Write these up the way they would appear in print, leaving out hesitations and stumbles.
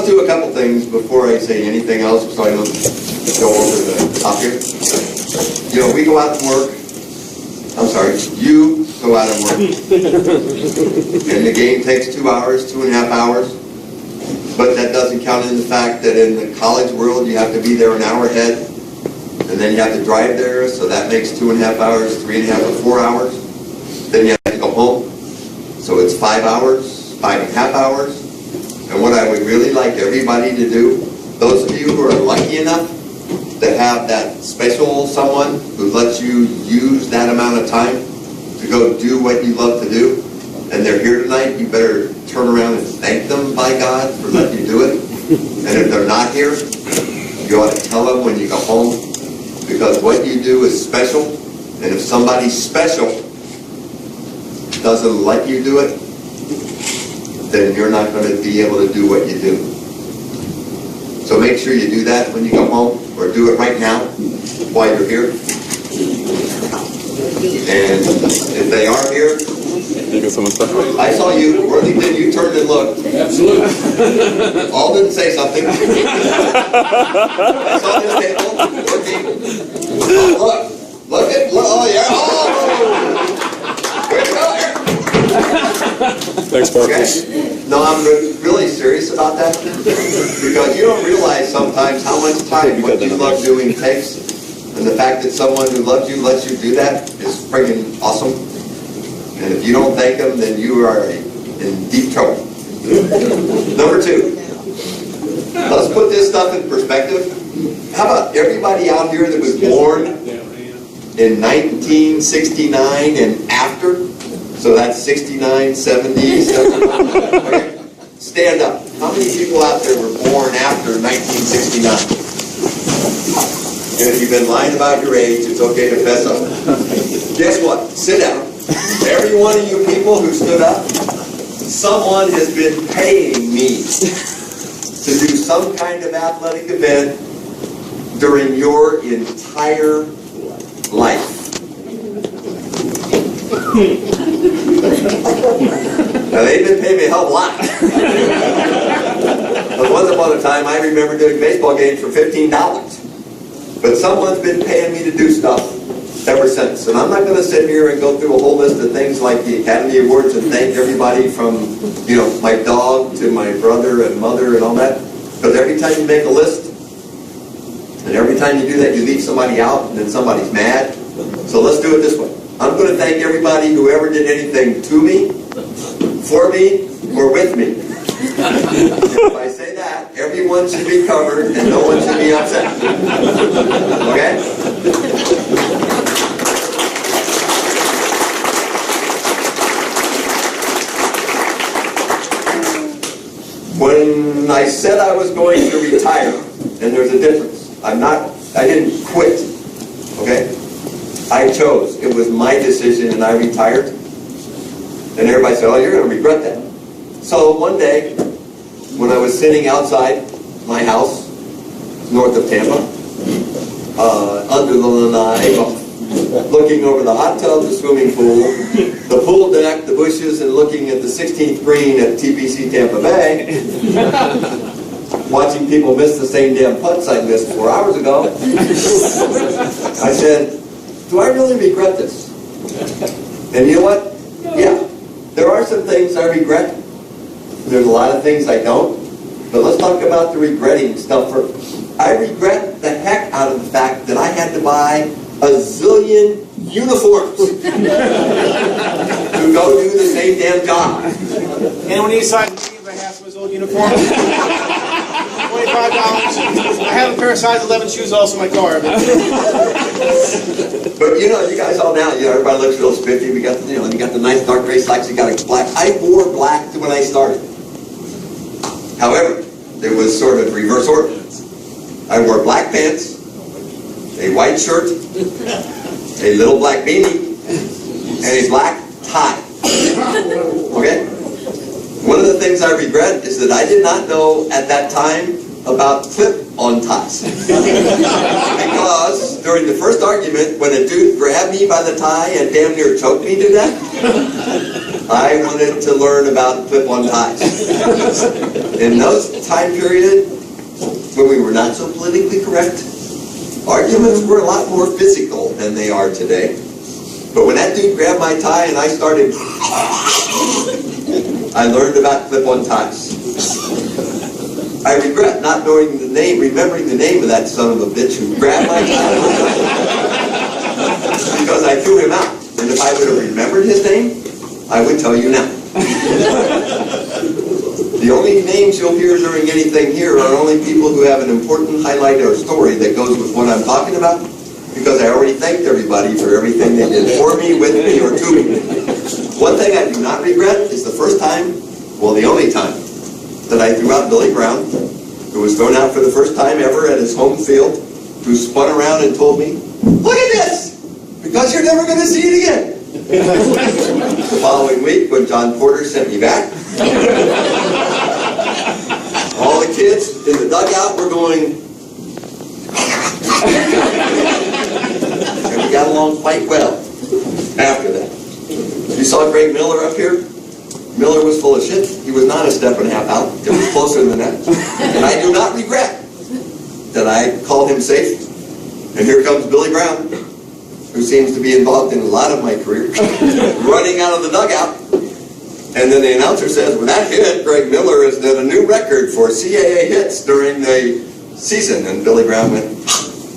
do a couple things before I say anything else, so I don't go over the top here. You know, we go out to work. I'm sorry, you go out and work. And the game takes 2 hours, 2.5 hours. But that doesn't count in the fact that in the college world, you have to be there an hour ahead. And then you have to drive there, so that makes 2.5 hours, 3.5 or 4 hours. Then you have to go home. So it's 5 hours, 5.5 hours. And what I would really like everybody to do, those of you who are lucky enough to have that special someone who lets you use that amount of time to go do what you love to do, and they're here tonight, you better turn around and thank them, by God, for letting you do it. And if they're not here, you ought to tell them when you go home, because what you do is special, and if somebody special doesn't let you do it, then you're not going to be able to do what you do. So make sure you do that when you go home, or do it right now while you're here. And if they are here, I saw you, Worthington, you turned and looked. Absolutely. All didn't say something. I saw this table looking. Oh, look at, oh yeah, oh! Where'd it go here? Thanks, Marcus. Okay. No, I'm really serious about that, because you don't realize sometimes how much time what you love doing takes, and the fact that someone who loves you lets you do that is friggin' awesome. And if you don't thank them, then you are in deep trouble. Number 2, let's put this stuff in perspective. How about everybody out here that was born in 1969 and after? So that's 69, 70, 71. Okay. Stand up. How many people out there were born after 1969? And if you've been lying about your age, it's okay to fess up. Guess what? Sit down. Every one of you people who stood up, someone has been paying me to do some kind of athletic event during your entire life. Now, they've been paying me a hell of a lot. But once upon a time, I remember doing baseball games for $15. But someone's been paying me to do stuff ever since. And I'm not going to sit here and go through a whole list of things like the Academy Awards and thank everybody from, you know, my dog to my brother and mother and all that. Because every time you make a list, and every time you do that, you leave somebody out, and then somebody's mad. So let's do it this way. I'm going to thank everybody who ever did anything to me, for me, or with me. If I say that, everyone should be covered and no one should be upset. Okay? When I said I was going to retire, and there's a difference. I didn't quit. Okay? I chose. It was my decision, and I retired. And everybody said, oh, you're going to regret that. So one day, when I was sitting outside my house, north of Tampa, under the lanai, looking over the hot tub, the swimming pool, the pool deck, the bushes, and looking at the 16th green at TPC Tampa Bay, watching people miss the same damn putts I missed 4 hours ago, I said, do I really regret this? And you know what? Yeah, there are some things I regret. There's a lot of things I don't. But let's talk about the regretting stuff first. I regret the heck out of the fact that I had to buy a zillion uniforms to go do the same damn job. Anyone need a size of jeans? I have some of those old uniforms. $25. I have a pair of size 11 shoes also in my car. But you know, you guys all now, you know, everybody looks real spiffy. We got, you know, you got the nice dark gray slacks. You got a black. I wore black when I started. However, there was sort of reverse order. I wore black pants, a white shirt, a little black beanie, and a black tie. Okay? One of the things I regret is that I did not know at that time about clip-on ties. Because during the first argument, when a dude grabbed me by the tie and damn near choked me to death, I wanted to learn about clip-on ties. In those time period, when we were not so politically correct, arguments were a lot more physical than they are today. But when that dude grabbed my tie and I started, I learned about clip-on ties. I regret not knowing the name, remembering the name of that son of a bitch who grabbed my tie. Because I threw him out. And if I would have remembered his name, I would tell you now. The only names you'll hear during anything here are only people who have an important highlight or story that goes with what I'm talking about, because I already thanked everybody for everything they did for me, with me, or to me. One thing I do not regret is the first time, well, the only time, that I threw out Billy Brown, who was thrown out for the first time ever at his home field, who spun around and told me, "Look at this, because you're never going to see it again." The following week, when John Porter sent me back, all the kids in the dugout were going, and we got along quite well after that. You saw Greg Miller up here? Miller was full of shit. He was not a step and a half out. It was closer than that. And I do not regret that I called him safe. And here comes Billy Brown, who seems to be involved in a lot of my career, running out of the dugout. And then the announcer says, "With that hit, Greg Miller has set a new record for CAA hits during the season." And Billy Brown went,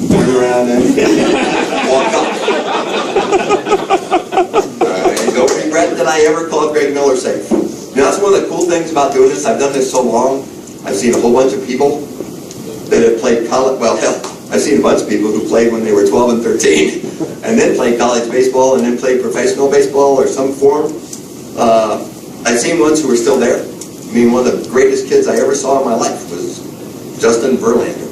turned around and walked off. I don't regret that I ever called Greg Miller safe. You know, that's one of the cool things about doing this. I've done this so long. I've seen a whole bunch of people that have played college, well, hell, I've seen a bunch of people who played when they were 12 and 13, and then played college baseball, and then played professional baseball or some form. I've seen ones who are still there. I mean, one of the greatest kids I ever saw in my life was Justin Verlander.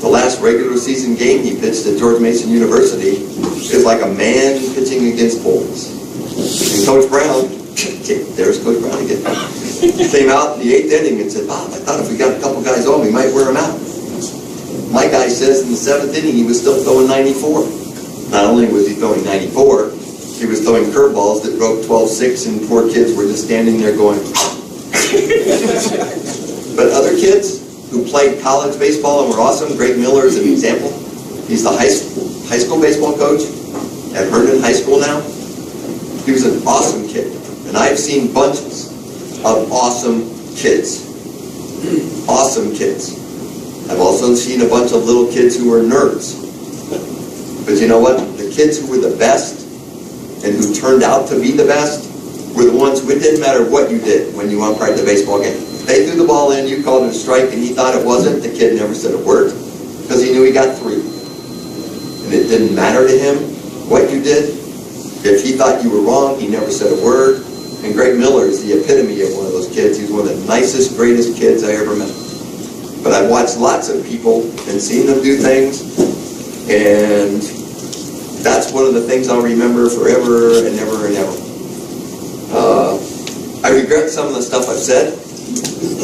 The last regular season game he pitched at George Mason University is like a man pitching against bulls. And Coach Brown, there's Coach Brown again, came out in the 8th inning and said, "Bob, I thought if we got a couple guys on, we might wear them out." My guy says in the 7th inning he was still throwing 94. Not only was he throwing 94, he was throwing curveballs that broke 12-6, and poor kids were just standing there going. But other kids who played college baseball and were awesome, Greg Miller is an example. He's the high school baseball coach at Herndon High School now. He was an awesome kid. And I've seen bunches of awesome kids. Awesome kids. I've also seen a bunch of little kids who were nerds. But you know what? The kids who were the best and who turned out to be the best were the ones who, it didn't matter what you did when you umpired the baseball game. If they threw the ball in, you called it a strike, and he thought it wasn't, the kid never said a word, because he knew he got 3. And it didn't matter to him what you did. If he thought you were wrong, he never said a word. And Greg Miller is the epitome of one of those kids. He's one of the nicest, greatest kids I ever met. But I've watched lots of people and seen them do things, and that's one of the things I'll remember forever and ever and ever. I regret some of the stuff I've said,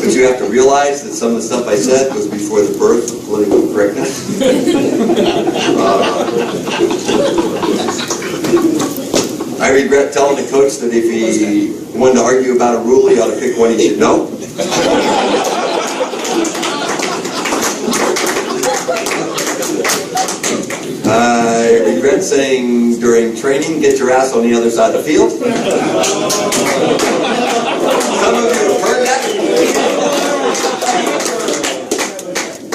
but you have to realize that some of the stuff I said was before the birth of political correctness. I regret telling the coach that if he wanted to argue about a rule, he ought to pick one he should know. I regret saying during training, "Get your ass on the other side of the field." Some of you have heard that.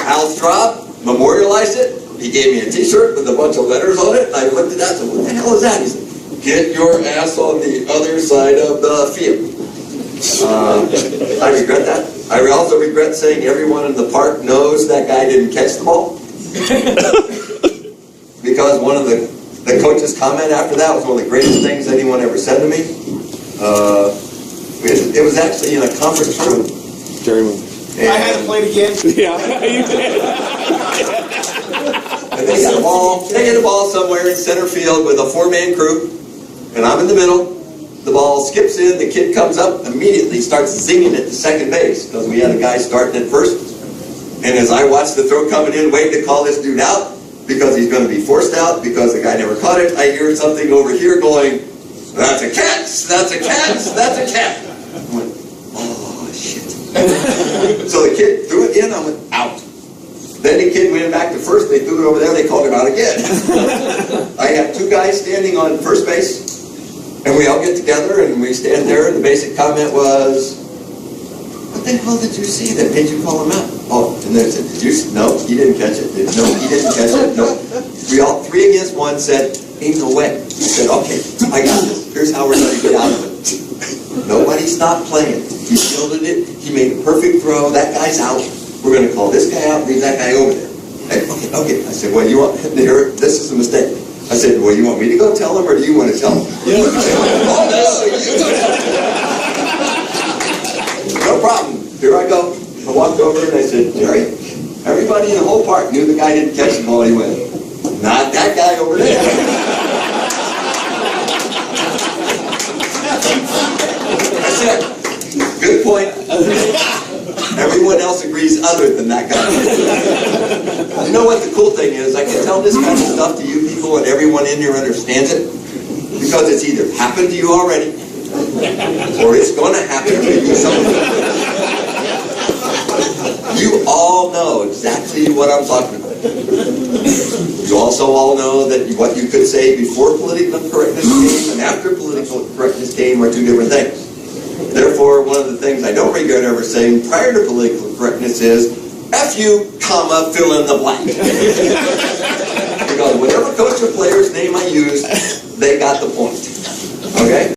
Al Straub memorialized it. He gave me a t-shirt with a bunch of letters on it, and I looked at that and said, "What the hell is that?" He said, "Get your ass on the other side of the field." I regret that. I also regret saying everyone in the park knows that guy didn't catch the ball. Because one of the coach's comment after that was one of the greatest things anyone ever said to me. It was actually in a conference room. Jerry. I had to play it again. Yeah, you did. And they got a ball. They hit a ball somewhere in center field with a 4-man crew, and I'm in the middle. The ball skips in. The kid comes up, immediately starts zinging it to second base because we had a guy starting at first. And as I watched the throw coming in, waiting to call this dude out because he's going to be forced out because the guy never caught it, I hear something over here going, That's a catch, that's a catch, that's a catch. I went, oh, shit. So the kid threw it in, I went, out. Then the kid went back to first, they threw it over there, they called him out again. I had two guys standing on first base, and we all get together, and we stand there, and the basic comment was, what the hell did you see that made you call him out? Oh, and then I said, did you see? No, he didn't catch it. No, he didn't catch it. No. We all, 3 against 1, said, ain't no way. He said, okay, I got this. Here's how we're going to get out of it. Nobody stopped playing. He fielded it. He made a perfect throw. That guy's out. We're going to call this guy out, leave that guy over there. Hey, okay. I said, well, you want, this is a mistake. I said, well, you want me to go tell him, or do you want to tell him? Yeah. Oh, no, you go tell him. No problem. Here I go. I walked over and I said, Jerry, everybody in the whole park knew the guy didn't catch the ball. He went, not that guy over there. That's it. Good point. Everyone else agrees other than that guy. You know what the cool thing is? I can tell this kind of stuff to you people and everyone in here understands it because it's either happened to you already or it's going to happen to you someday. You all know exactly what I'm talking about. You also all know that what you could say before political correctness came and after political correctness came are two different things. Therefore, one of the things I don't regret ever saying prior to political correctness is, F you, comma, fill in the blank. Because whatever coach or player's name I used, they got the point. Okay?